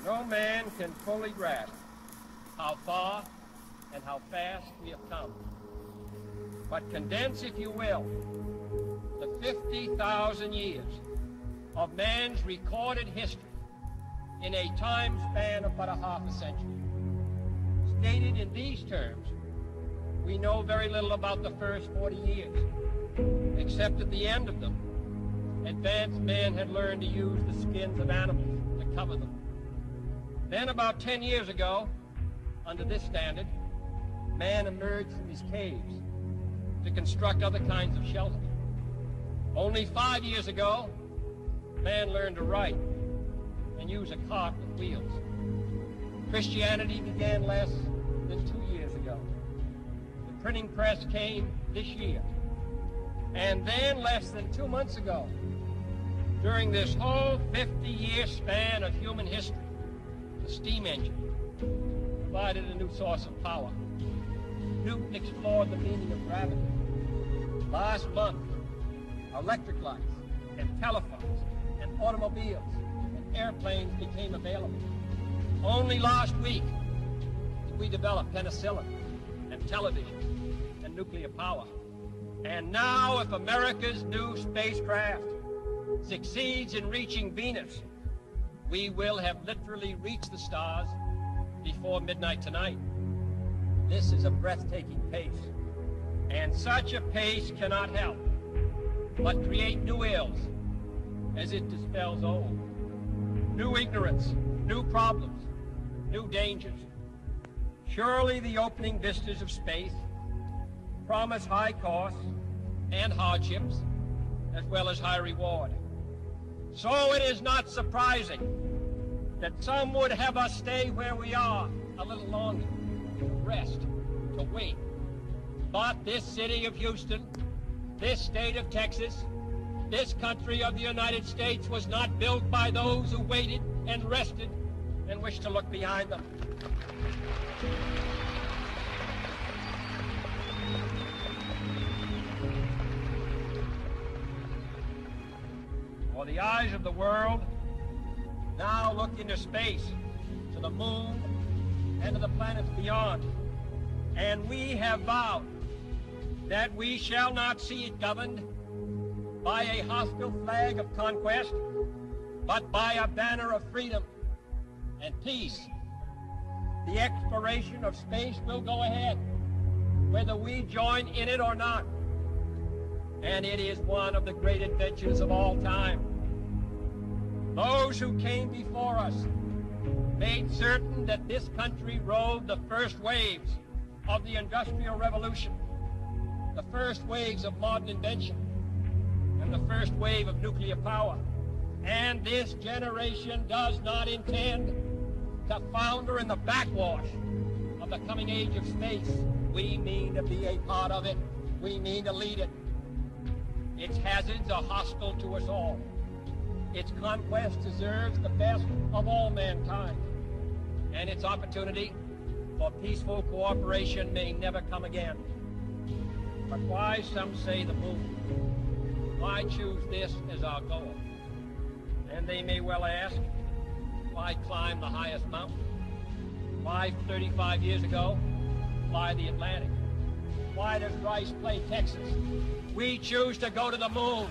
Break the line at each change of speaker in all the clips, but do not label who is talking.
No man can fully grasp how far and how fast we have come. But condense, if you will, the 50,000 years of man's recorded history in a time span of but a half a century. Stated in these terms, we know very little about the first 40 years, except at the end of them, advanced man had learned to use the skins of animals to cover them. Then about 10 years ago, under this standard, man emerged from his caves to construct other kinds of shelter. Only 5 years ago, man learned to write and use a cart with wheels. Christianity began less than 2 years ago. The printing press came this year. And then less than 2 months ago, during this whole 50-year span of human history, the steam engine provided a new source of power. Newton explored the meaning of gravity. Last month, electric lights and telephones and automobiles and airplanes became available. Only last week did we develop penicillin and television and nuclear power. And now, if America's new spacecraft succeeds in reaching Venus, we will have literally reached the stars before midnight tonight. This is a breathtaking pace, and such a pace cannot help but create new ills as it dispels old. New ignorance, new problems, new dangers. Surely the opening vistas of space promise high costs and hardships, as well as high reward. So it is not surprising that some would have us stay where we are a little longer, to rest, to wait. But this city of Houston, this state of Texas, this country of the United States was not built by those who waited and rested and wished to look behind them. For the eyes of the world now look into space, to the moon, and to the planets beyond. And we have vowed that we shall not see it governed by a hostile flag of conquest, but by a banner of freedom and peace. The exploration of space will go ahead, whether we join in it or not. And it is one of the great adventures of all time. Those who came before us made certain that this country rode the first waves of the Industrial Revolution, the first waves of modern invention, and the first wave of nuclear power. And this generation does not intend to founder in the backwash of the coming age of space. We mean to be a part of it. We mean to lead it. Its hazards are hostile to us all. Its conquest deserves the best of all mankind. And its opportunity for peaceful cooperation may never come again. But why, some say, the moon? Why choose this as our goal? And they may well ask, why climb the highest mountain? Why, 35 years ago, fly the Atlantic? Why does Rice play Texas? We choose to go to the moon.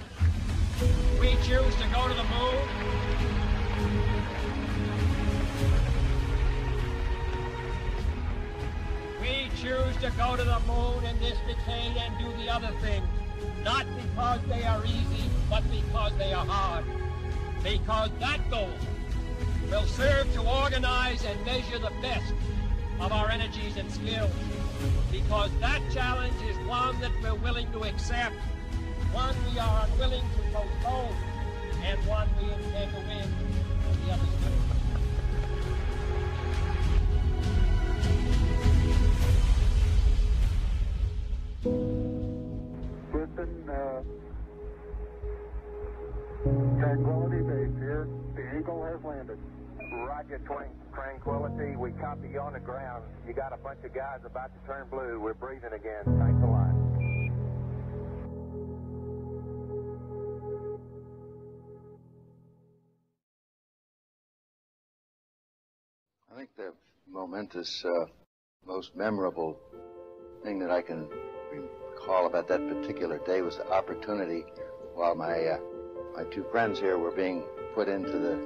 We choose to go to the moon. We choose to go to the moon in this decade and do the other things, not because they are easy, but because they are hard. Because that goal will serve to organize and measure the best of our energies and skills. Because that challenge is one that we're willing to accept, one we are unwilling to postpone, and one we intend to win on the other side.
Houston, Tranquility Base here. The Eagle has landed.
Roger, Tranquility. We copy you on the ground. You got a bunch of guys about to turn blue. We're breathing again. Thanks a lot.
I think the momentous, most memorable thing that I can recall about that particular day was the opportunity while my two friends here were being put into the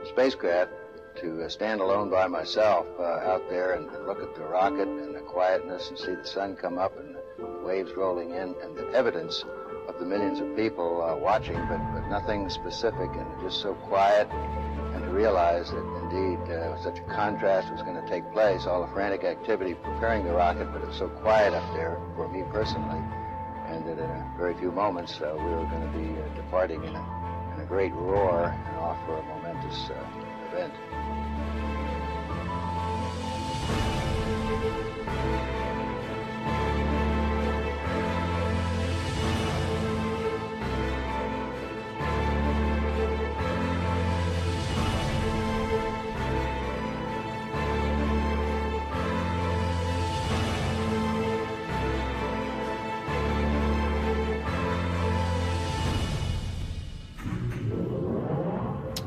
spacecraft to stand alone by myself out there and look at the rocket and the quietness and see the sun come up and the waves rolling in and the evidence of the millions of people watching, but nothing specific and just so quiet, and to realize that indeed such a contrast was going to take place, all the frantic activity preparing the rocket, but it was so quiet up there for me personally, and that in a very few moments we were going to be departing in a great roar and off for a momentous event.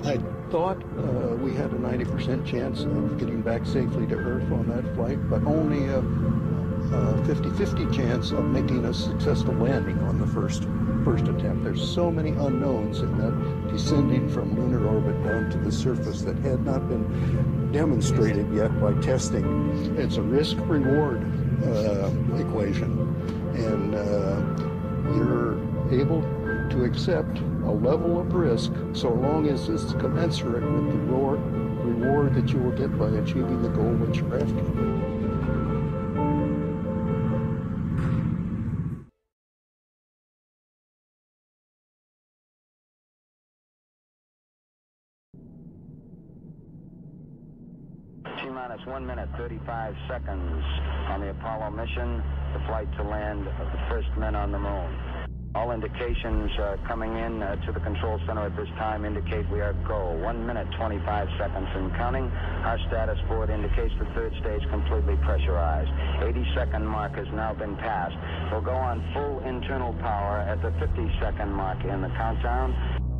I thought we had a 90% chance of getting back safely to Earth on that flight, but only a 50-50 chance of making a successful landing on the first attempt. There's so many unknowns in that descending from lunar orbit down to the surface that had not been demonstrated yet by testing. It's a risk-reward equation, and you're able to accept a level of risk so long as it's commensurate with the reward that you will get by achieving the goal that you're after.
T-minus 1 minute, 35 seconds on the Apollo mission, the flight to land of the first men on the moon. All indications coming in to the control center at this time indicate we are go. 1 minute, 25 seconds and counting. Our status board indicates the third stage completely pressurized. 80-second mark has now been passed. We'll go on full internal power at the 50-second mark in the countdown.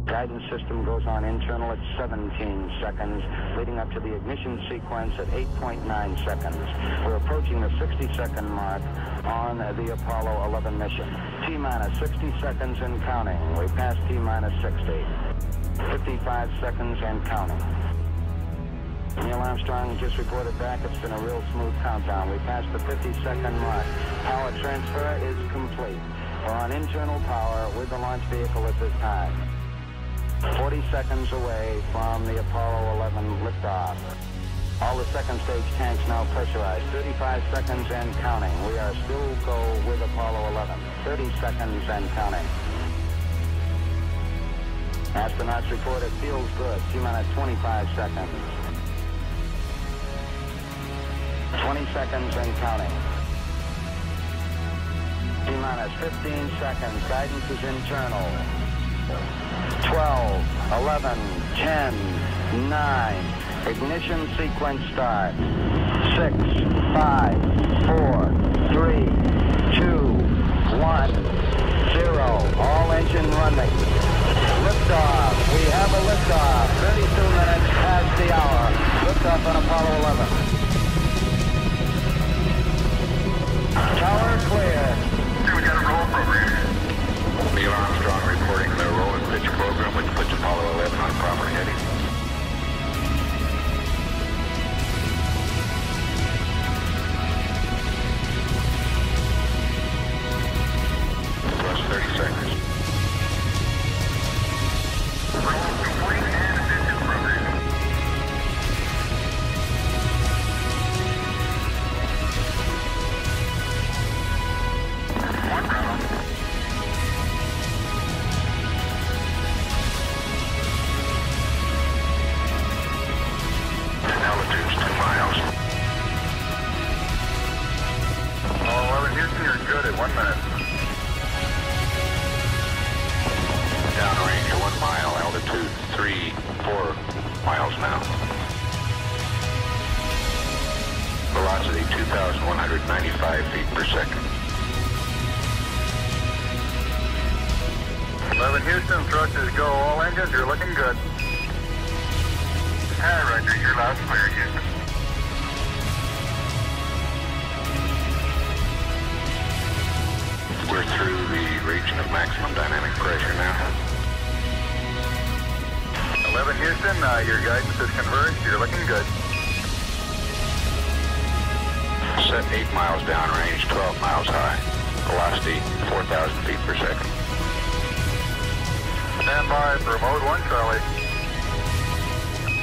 Guidance system goes on internal at 17 seconds, leading up to the ignition sequence at 8.9 seconds. We're approaching the 60-second mark on the Apollo 11 mission. T-minus 60 seconds and counting. We passed T-minus 60. 55 seconds and counting. Neil Armstrong just reported back. It's been a real smooth countdown. We passed the 50-second mark. Power transfer is complete. We're on internal power with the launch vehicle at this time. 40 seconds away from the Apollo 11 liftoff. All the second stage tanks now pressurized. 35 seconds and counting. We are still go with Apollo 11. 30 seconds and counting. Astronauts report it feels good. T-minus 25 seconds. 20 seconds and counting. T-minus 15 seconds. Guidance is internal. 12, 11, 10, 9. Ignition sequence start. 6, 5, 4, 3, 2, 1, 0. All engine running. Liftoff. We have a liftoff. 32 minutes past the hour. Liftoff on Apollo 11. Tower clear.
We got a roll program.
Neil Armstrong reporting the roll and pitch program, which puts Apollo 11 on proper heading. Plus 30 seconds.
Roll complete and engine program. One round.
Altitude's 2 miles.
Oh, 11 Houston, you're good at 1 minute.
Downrange 1 mile, altitude 3, 4 miles now. Velocity 2,195 feet per second.
11 Houston, thrusters go. All engines, you're looking good. Hi, Roger. You're loud and clear, Houston.
your guidance is converged. You're looking good.
Set 8 miles downrange, 12 miles high. Velocity 4,000 feet per second.
Stand by for mode 1 Charlie.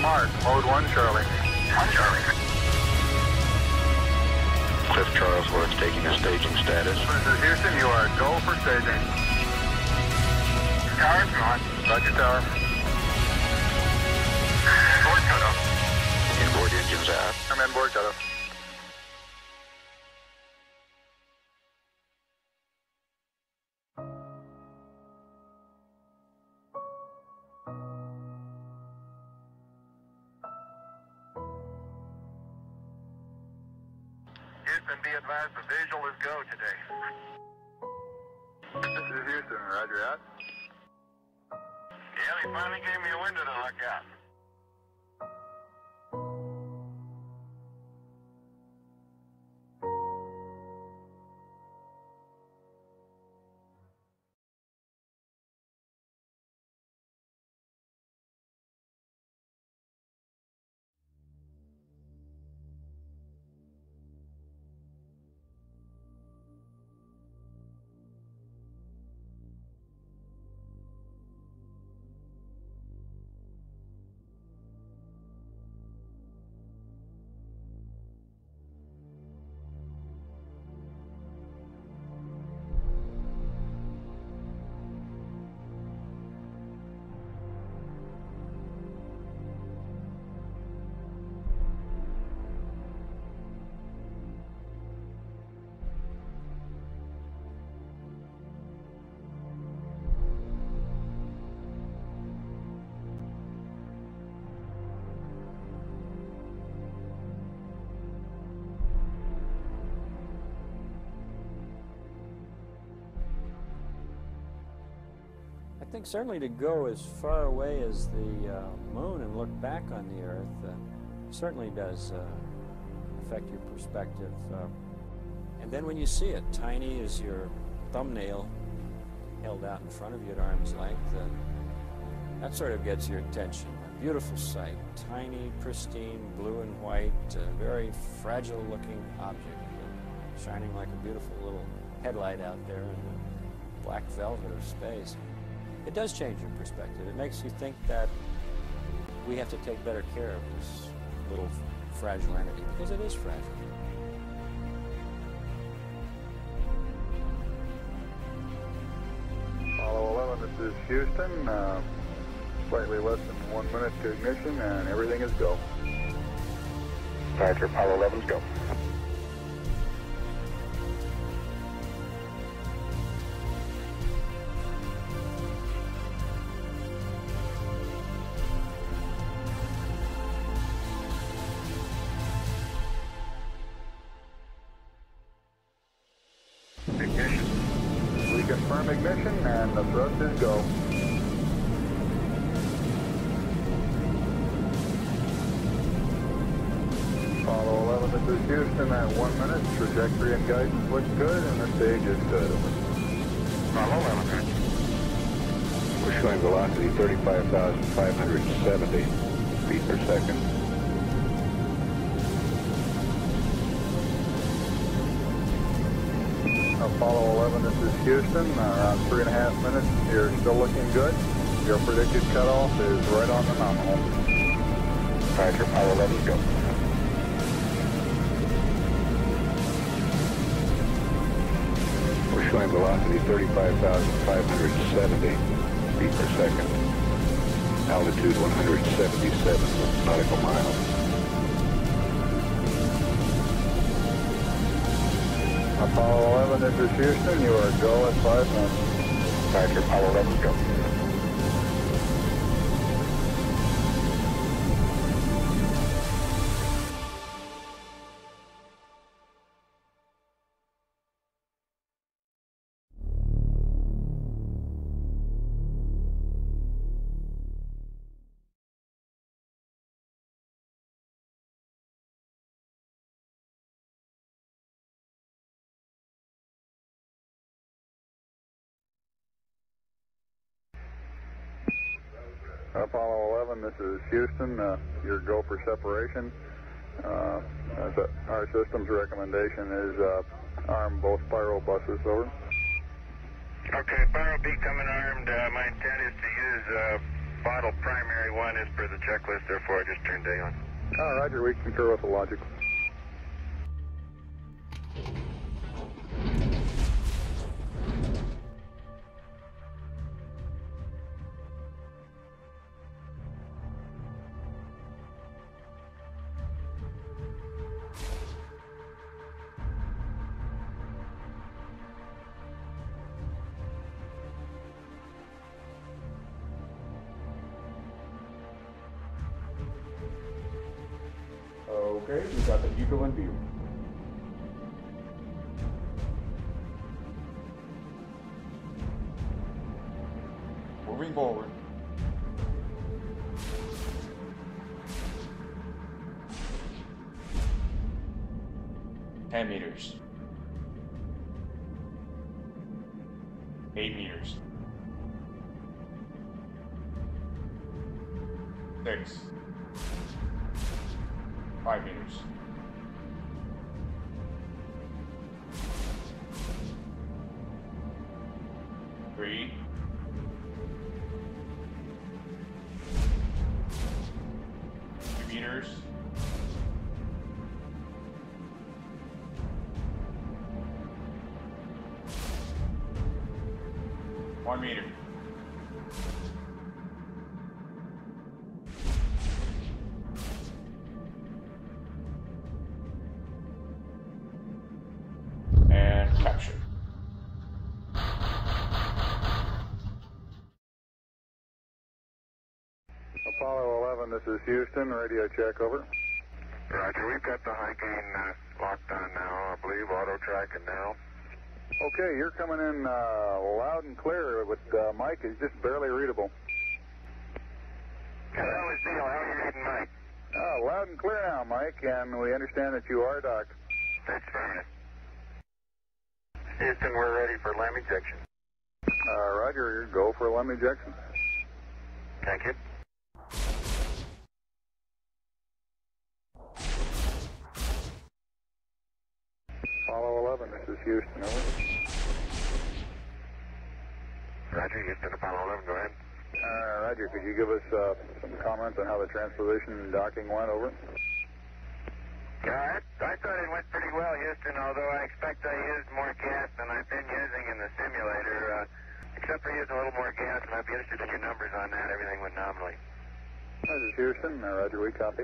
Mark, mode 1 Charlie. 1 Charlie.
Cliff Charles Works taking a staging status.
This is Houston, you are go for staging. Tower's gone. Roger, tower. Board cutoff.
Inboard engines out.
I'm in board cutoff.
Houston, be advised the visual is go today.
This is Houston, roger out.
Yeah, they finally gave me a window to look out.
I think certainly to go as far away as the moon and look back on the Earth certainly does affect your perspective. And then when you see it, tiny as your thumbnail held out in front of you at arm's length, that sort of gets your attention. A beautiful sight, tiny, pristine, blue and white, very fragile looking object, shining like a beautiful little headlight out there in the black velvet of space. It does change your perspective. It makes you think that we have to take better care of this little fragile entity, because it is fragile.
Apollo 11, this is Houston. Slightly less than 1 minute to ignition, and everything is go.
Roger, Apollo 11's go.
Ignition. We confirm ignition, and the thrust is go. Apollo 11, this is Houston at 1 minute. Trajectory and guidance looks good, and the stage is good.
Apollo 11.
We're showing velocity 35,570 feet per second.
Apollo 11, this is Houston. Around 3.5 minutes. You're still looking good. Your predicted cutoff is right on the nominal.
Roger, Apollo 11's go.
We're showing velocity 35,570 feet per second. Altitude 177 nautical miles.
Apollo 11, this is Houston. You are go at 5 minutes.
Roger, Apollo 11's go.
Apollo 11, this is Houston. Your go for separation. Our system's recommendation is arm both pyro buses, over.
Okay, pyro B coming armed. My intent is to use bottle primary one as per the checklist, therefore I just turned day on.
Roger, we concur with the logic.
Okay, we got the vehicle in view. Moving forward. $10 meters. 8 meters. 6. 5 meters. 3. 2 meters. 1 meter. And capture.
Apollo 11, this is Houston. Radio check, over.
Roger, we've got the high gain locked on now, I believe, auto tracking now.
Okay, you're coming in loud and clear, but Mike is just barely readable.
Hello, it's Neil. How are you reading, Mike?
Loud and clear now, Mike, and we understand that you are docked.
That's fine. Houston, we're ready for LAM ejection.
Roger, go for LAM ejection.
Thank you.
Apollo 11, this is Houston, over.
Roger, Houston, Apollo 11, go ahead.
Roger, could you give us some comments on how the transposition and docking went, over?
Yeah, I thought it went pretty well, Houston, although I expect I used more gas than I've been using in the simulator. Except for using a little more gas, and I'd be interested in your numbers on that. Everything went nominally.
This is Houston. Roger, we copy.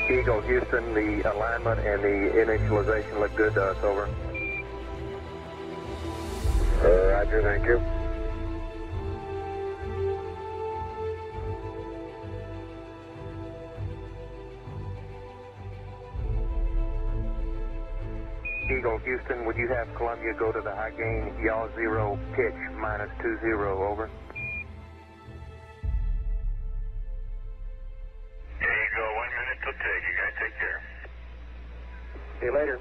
Eagle, Houston, the alignment and the initialization look good to us, over. Roger, thank you. Eagle, Houston, would you have Columbia go to the high gain, yaw 0, pitch, -20, over? There you go, 1 minute till take. You guys take care. See you later.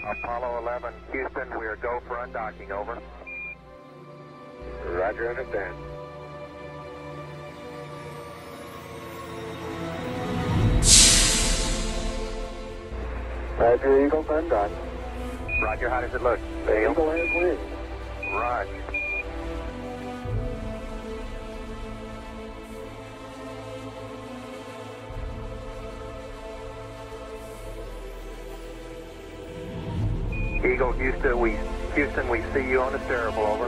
Apollo 11, Houston, we are go for undocking, over.
Roger, understand.
Roger, Eagle, undock. Roger, how does it look?
The Eagle has wings.
Roger. Eagle, Houston, we see you on the steerable, over.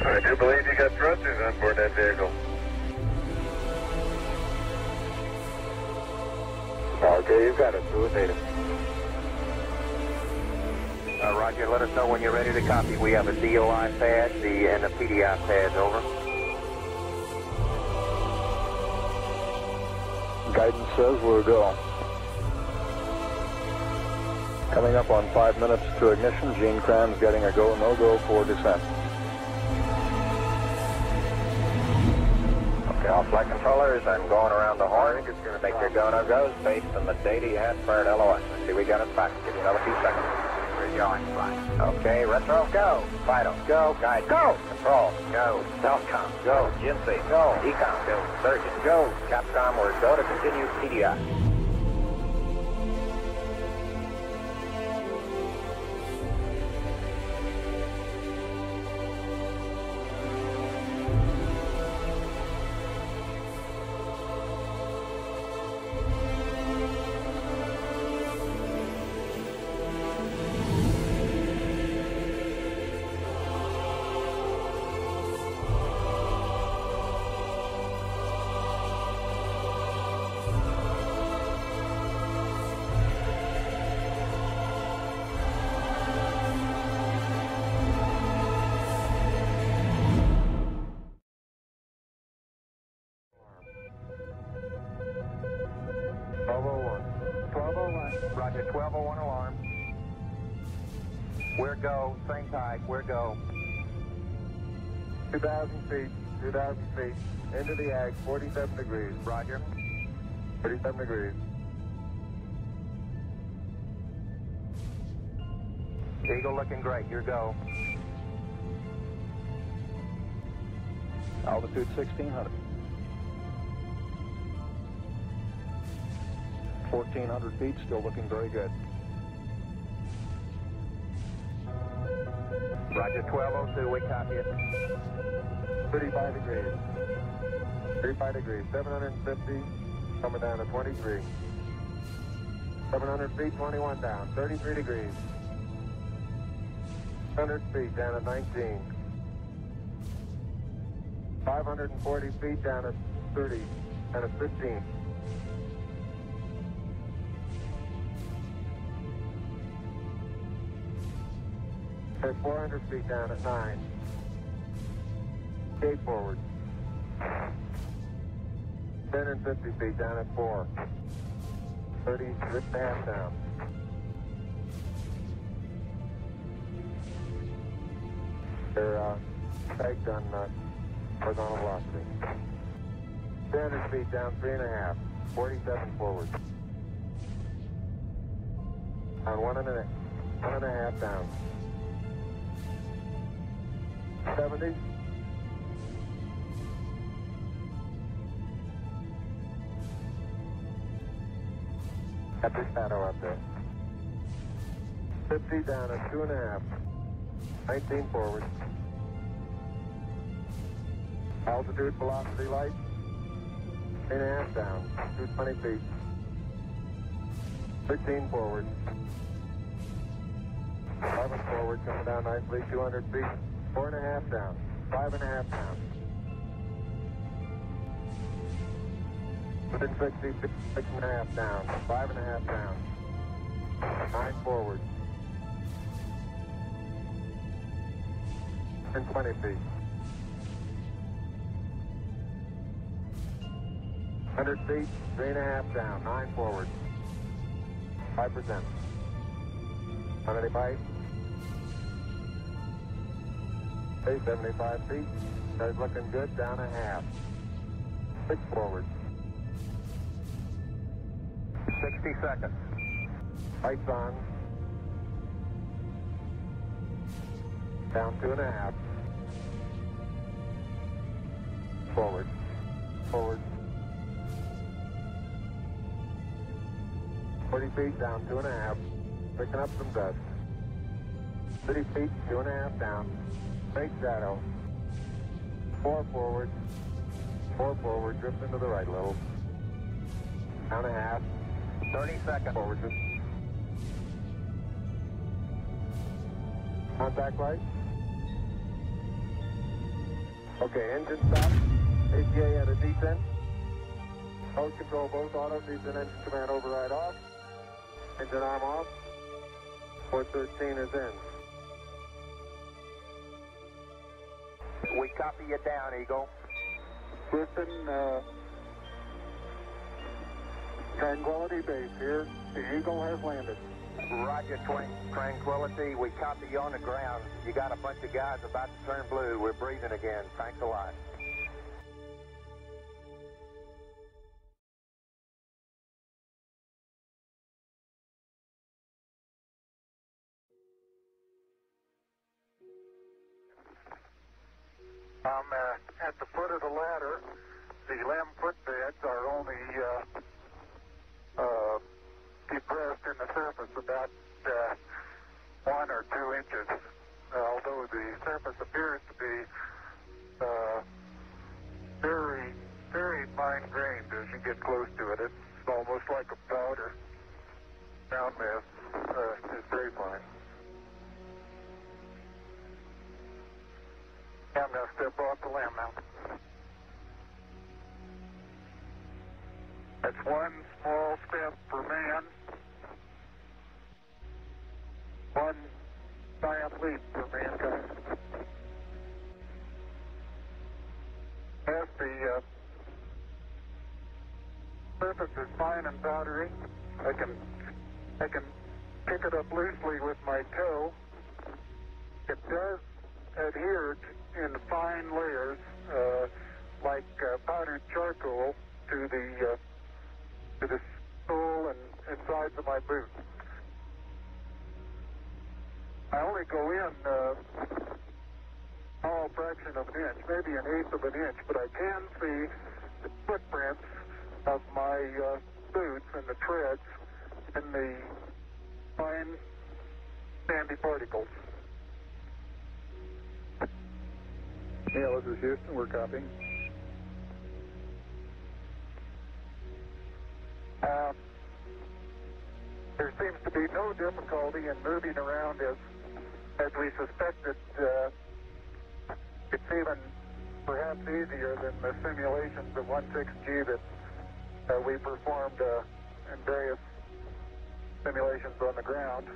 I do believe you got thrusters on board that vehicle.
Okay, you've got it. Do it, native. Roger, let us know when you're ready to copy. We have a DOI pad and a PDI pads, over.
Guidance says we're go. Coming up on 5 minutes to ignition. Gene Kranz getting a go, no-go for descent.
Okay, all flight controllers, I'm going around the horn. It's going to make your go, no-goes based on the data you had prior to LOS. Let's see, we got it back. Give you another few seconds. We're going, fine. Okay, retro, go. Vital, go. Guide, go. Control, go. Self-com, go. GNC, go. Ecom, go. Surgeon, go. Capcom, we're go to continue PDI. Roger, 1201 alarm. We're go, same type, we're go.
2,000 feet, into the ag, 47 degrees.
Roger.
47 degrees.
Eagle looking great, your go.
Altitude 1,600. 1,400 feet, still looking very good.
Roger, 1202, we copy it.
35 degrees. 35 degrees, 750, coming down to 23. 700 feet, 21 down, 33 degrees. 100 feet, down to 19. 540 feet, down to 30, down to 15. At 400 feet, down at 9. Gate forward. 10 and 50 feet, down at 4. 30, lift the half down. They're pegged on horizontal velocity. 300 feet, down 3.5. 47 forward. On 1.5 down. 70. Got the shadow up there. 50 down at 2.5. 19 forward. Altitude, velocity, light. 8.5 down. 220 feet. 13 forward. 11 forward, coming down nicely. 200 feet. 4.5 down. 5.5 down. Within 60 feet, 6.5 down. 5.5 down. 9 forward. And 20 feet.
100 feet, 3.5 down, 9 forward. 5%. 185. Okay, 75 feet. That's looking good, down a half. 6 forward. 60 seconds. Lights on. Down 2.5. Forward. Forward. 40 feet, down 2.5. Picking up some dust. 30 feet, 2.5 down. Straight shadow. 4 forward. 4 forward, drift into the right a little. Down a half. 30 seconds. Forward. Contact light. Okay, engine stop. ATA at a descent. Mode control both auto. Descent engine command override off. Engine arm off. 413 is in. We copy you down, Eagle.
Houston, Tranquility Base here. The Eagle has landed.
Roger, Tranquility. We copy you on the ground. You got a bunch of guys about to turn blue. We're breathing again. Thanks a lot.
I'm at the foot of the ladder. The limb footbeds are only depressed in the surface about 1 or 2 inches, although the surface appears to be very, very fine-grained as you get close to it. It's almost like a powder. Ground mass is very fine. I'm going to step off the limb now. That's one small step for man, one giant leap for mankind. As the surface is fine and powdery, I can pick it up loosely with my toe. It does adhere in fine layers, like powdered charcoal, to the sole and sides of my boot. I only go in a small fraction of an inch, maybe an eighth of an inch, but I can see the footprints of my boots and the treads and the fine sandy particles. Yeah, this is Houston. We're copying. There seems to be no difficulty in moving around as we suspected. It's even perhaps easier than the simulations of 16G that we performed in various simulations on the ground.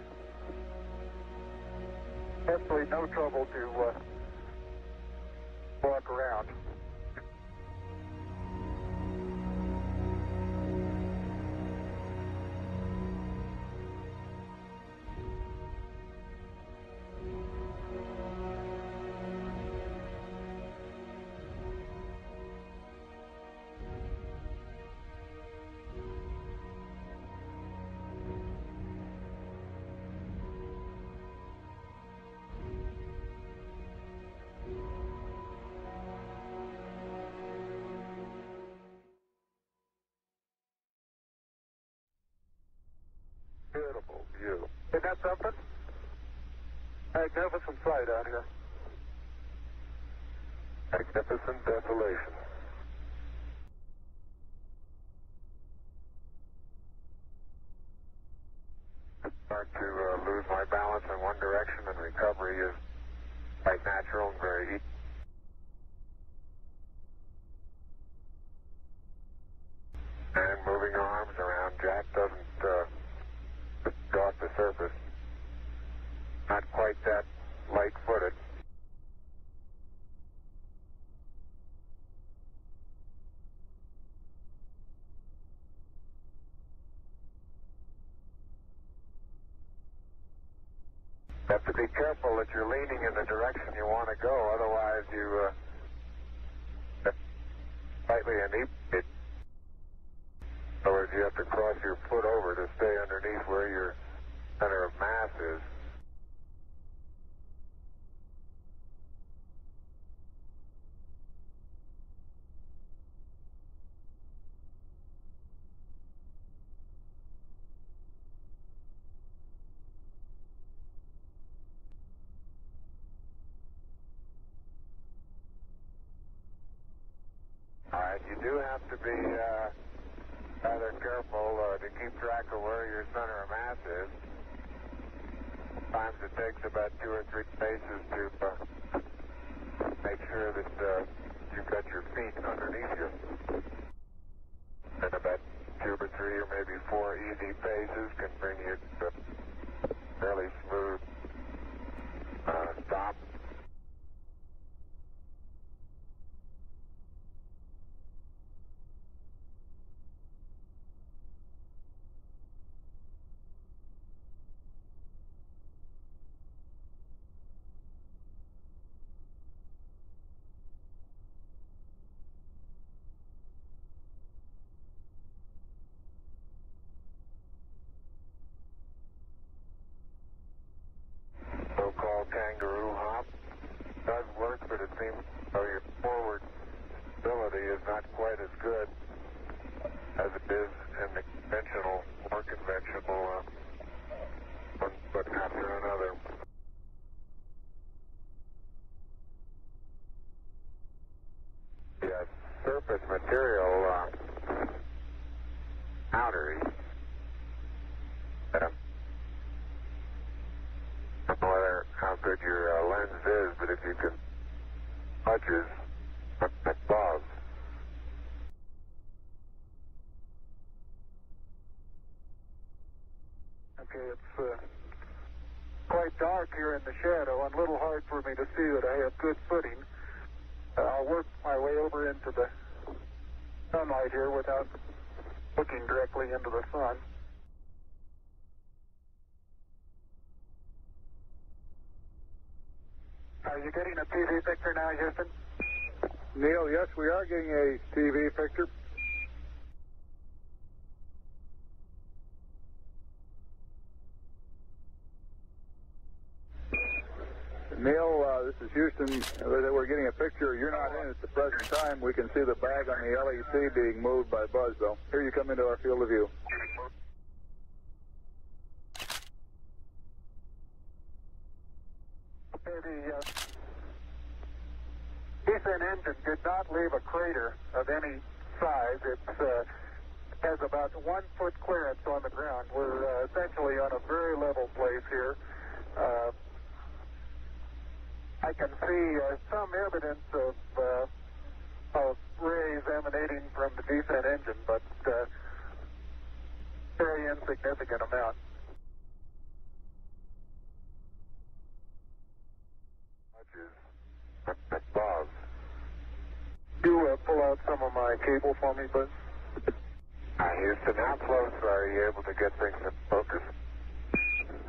Absolutely no trouble to walk around. Beautiful view. Isn't that something? Magnificent sight out here. Magnificent desolation. I start to lose my balance in one direction, and recovery is quite natural and very easy. And moving arms around, Jack doesn't go off the surface. Not quite that light-footed. have to be careful that you're leaning in the direction you want to go, otherwise you slightly inebriated. In other words, you have to cross your foot over to stay underneath where your center of mass is. All right, you do have to be rather careful to keep track of where your center of mass is. Sometimes it takes about 2 or 3 paces to make sure that you've got your feet underneath you. And about 2 or 3 or maybe 4 easy paces can bring you to a fairly smooth stop. So-called kangaroo hop does work, but it seems your forward stability is not quite as good as it is in the more conventional one foot after another. The surface material powdery. I don't know how good your lens is, but if you can smudges above. Okay, it's quite dark here in the shadow and a little hard for me to see that I have good footing. I'll work my way over into the sunlight here without looking directly into the sun. Are you getting a TV picture now, Houston?
Neil, yes, we are getting a TV picture. Neil, this is Houston. We're getting a picture. You're not in at the present time. We can see the bag on the LEC being moved by Buzz, though. Here you come into our field of view.
The descent engine did not leave a crater of any size. It has about 1 foot clearance on the ground. We're essentially on a very level place here. I can see some evidence of rays emanating from the descent engine, but very insignificant amount. Above. You pull out some of my cable for me, Buzz? Houston, how close are you able to get things in focus?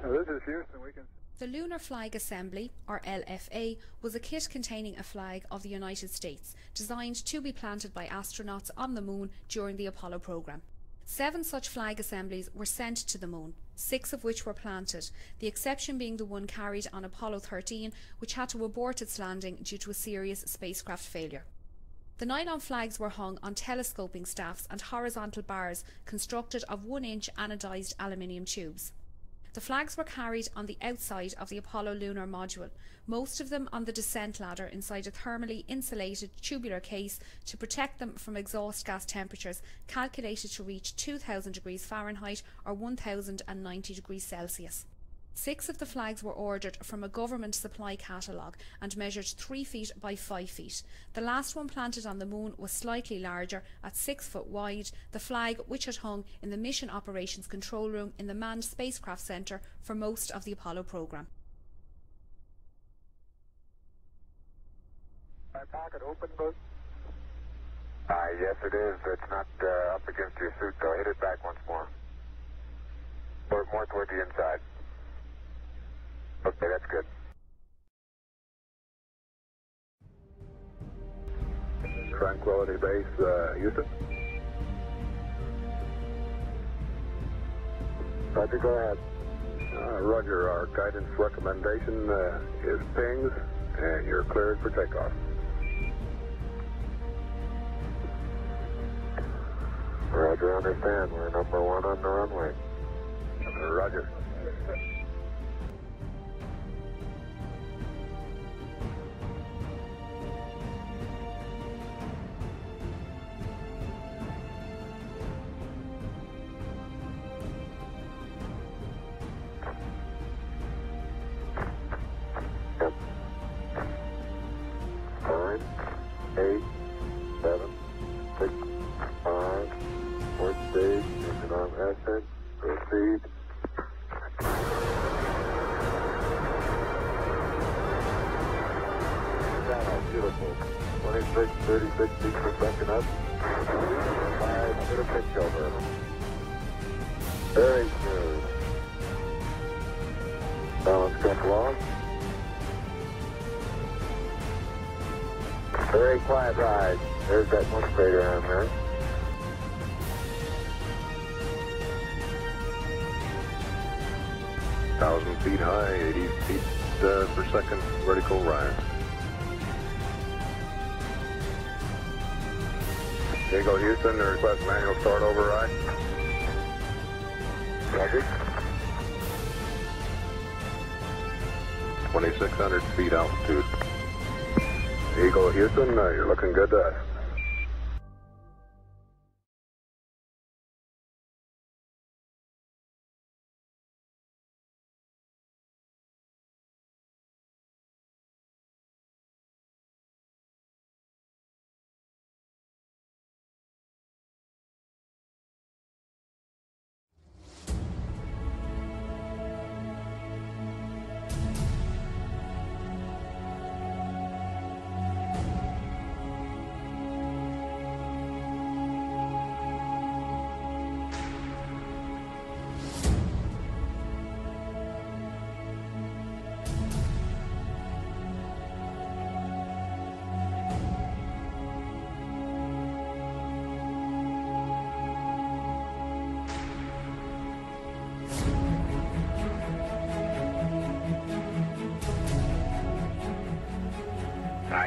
This is Houston. We can.
The Lunar Flag Assembly, or LFA, was a kit containing a flag of the United States, designed to be planted by astronauts on the Moon during the Apollo program. 7 such flag assemblies were sent to the Moon, 6 of which were planted, the exception being the one carried on Apollo 13, which had to abort its landing due to a serious spacecraft failure. The nylon flags were hung on telescoping staffs and horizontal bars constructed of 1-inch anodized aluminium tubes. The flags were carried on the outside of the Apollo lunar module, most of them on the descent ladder inside a thermally insulated tubular case to protect them from exhaust gas temperatures calculated to reach 2000 degrees Fahrenheit or 1090 degrees Celsius. 6 of the flags were ordered from a government supply catalogue and measured 3 feet by 5 feet. The last one planted on the Moon was slightly larger, at 6 foot wide, the flag which had hung in the Mission Operations Control Room in the Manned Spacecraft Centre for most of the Apollo programme.
My pocket open, Buzz? Yes it is. It's not up against your suit, though. Hit it back once more. More toward the inside. Okay,
Tranquility Base, Houston. Roger, go ahead. Roger, our guidance recommendation is pings, and you're cleared for takeoff. Roger, understand. We're number 1 on the runway. Roger. Proceed. Beautiful. 26, 36 feet per second up. 5 to pitch over. Very smooth. Balance come along. Very quiet ride. There's that one crater on there.
Thousand feet high, 80 feet per second vertical rise.
Diego Houston, request manual start override. Roger.
2,600 feet altitude.
Eagle Houston, you're looking good to us.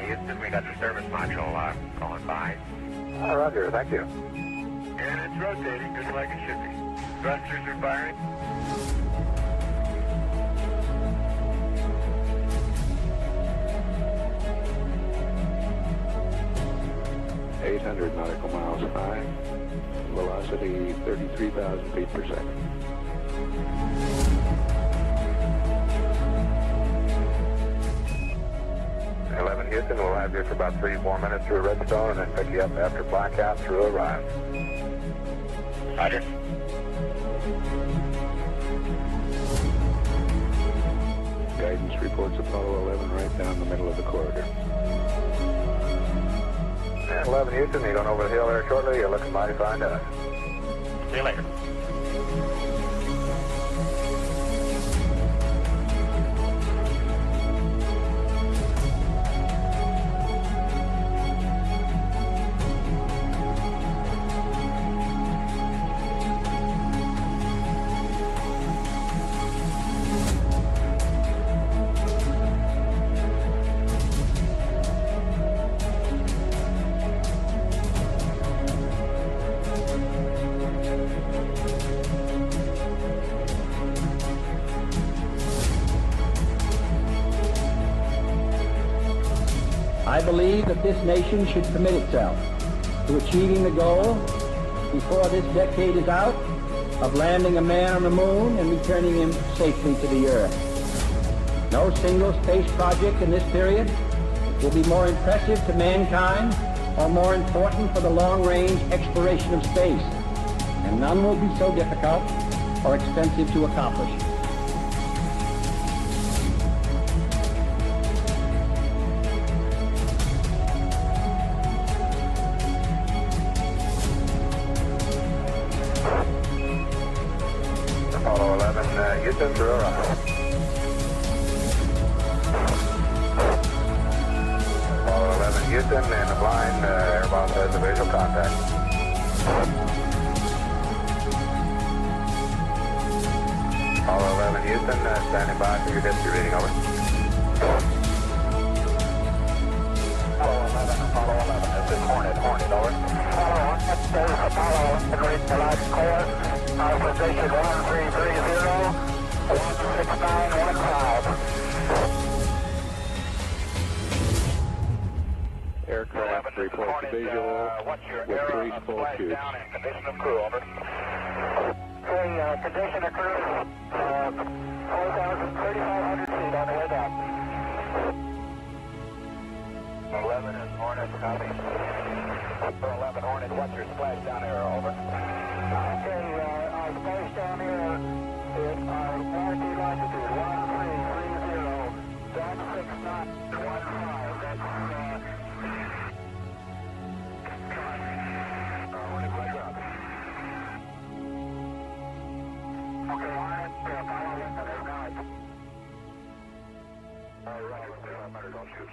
Houston, we got the service module going by.
Roger, thank you.
And it's rotating just like it should be. Thrusters are firing.
.800 nautical miles high, velocity 33,000 feet per second.
Houston, we'll have you for about 3-4 minutes through Redstone and then pick you up after blackout through Orion.
Roger.
Guidance reports Apollo 11 right down the middle of the corridor.
And 11 Houston, you're going over the hill there shortly. You're looking mighty fine to us.
See you later.
I believe that this nation should commit itself to achieving the goal before this decade is out of landing a man on the moon and returning him safely to the Earth. No single space project in this period will be more impressive to mankind or more important for the long-range exploration of space, and none will be so difficult or expensive to accomplish.
Apollo 11, Houston, through Orion. Apollo 11,
Houston, and the blind air boss has a visual contact. Apollo 11 Houston, standing by for your dispatch reading, over. Apollo 11, this is Hornet, over. Apollo 1, this is Apollo 11, read the last clear. Our position 1330, 16915.
Aircraft reports visual with 3 full tubes.
Condition of crew, over. Okay, condition of crew, 3,500 feet on the way down. 11 is Hornet, copy. 11 Hornet, what's your splashdown error, over? Okay, our splashdown error is our latitude, 1330, 16915. That's, Hornet, right up. Okay, Hornet, Apollo 11 is not. All right, don't shoot.